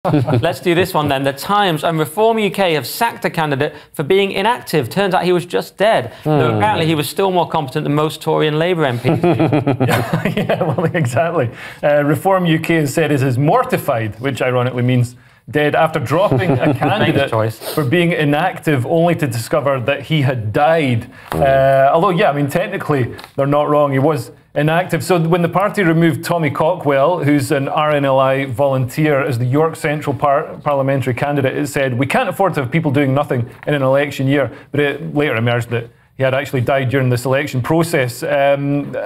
Let's do this one then. The Times and Reform UK have sacked a candidate for being inactive. Turns out he was just dead. Though apparently he was still more competent than most Tory and Labour MPs. Yeah, well, exactly. Reform UK has said it is mortified, which ironically means dead, after dropping a candidate for being inactive, only to discover that he had died. Although, yeah, I mean, technically, they're not wrong. He was inactive. So when the party removed Tommy Cockwell, who's an RNLI volunteer, as the York Central parliamentary candidate, it said, we can't afford to have people doing nothing in an election year. But it later emerged that he had actually died during this election process. And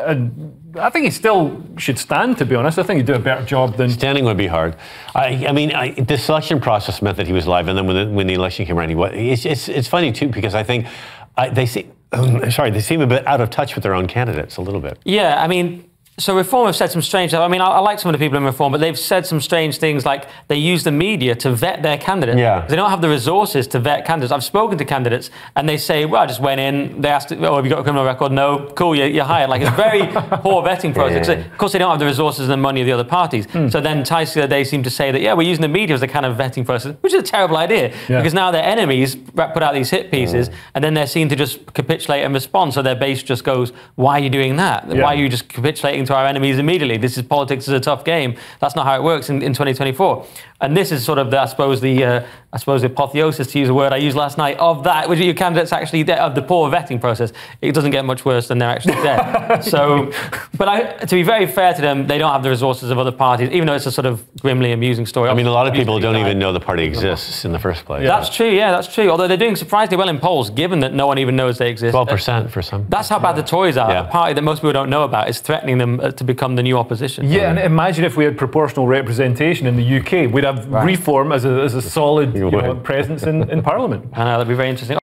I think he still should stand, to be honest. I think he'd do a better job than... Standing would be hard. I mean, the selection process meant that he was alive, and then when the election came around, he was... It's funny, too, because I think they seem a bit out of touch with their own candidates, a little bit. Yeah, I mean... So Reform have said some strange stuff. I mean, I like some of the people in Reform, but they've said some strange things, like they use the media to vet their candidates. Yeah. They don't have the resources to vet candidates. I've spoken to candidates, and they say, well, I just went in, they asked, oh, have you got a criminal record? No. Cool, you're hired. Like, it's a very poor vetting process. Yeah. Of course, they don't have the resources and the money of the other parties. So then Tice the other day seemed to say that, yeah, we're using the media as a kind of vetting process, which is a terrible idea, because now their enemies put out these hit pieces, and then they're seen to just capitulate and respond. So their base just goes, why are you doing that? Why are you just capitulating to our enemies immediately? This is politics is a tough game. That's not how it works in 2024. And this is sort of, I suppose, the apotheosis, to use a word I used last night, of that, which your candidates actually, of the poor vetting process. It doesn't get much worse than they're actually there. So, but to be very fair to them, they don't have the resources of other parties, even though it's a sort of grimly amusing story. I mean, a lot of people don't even know the party exists in the first place. That's true, yeah, that's true. Although they're doing surprisingly well in polls, given that no one even knows they exist. 12% for some. That's how bad the Tories are. A party that most people don't know about is threatening them to become the new opposition. Yeah, and imagine if we had proportional representation in the UK. We'd have Reform as a solid presence in Parliament. I know, that'd be very interesting.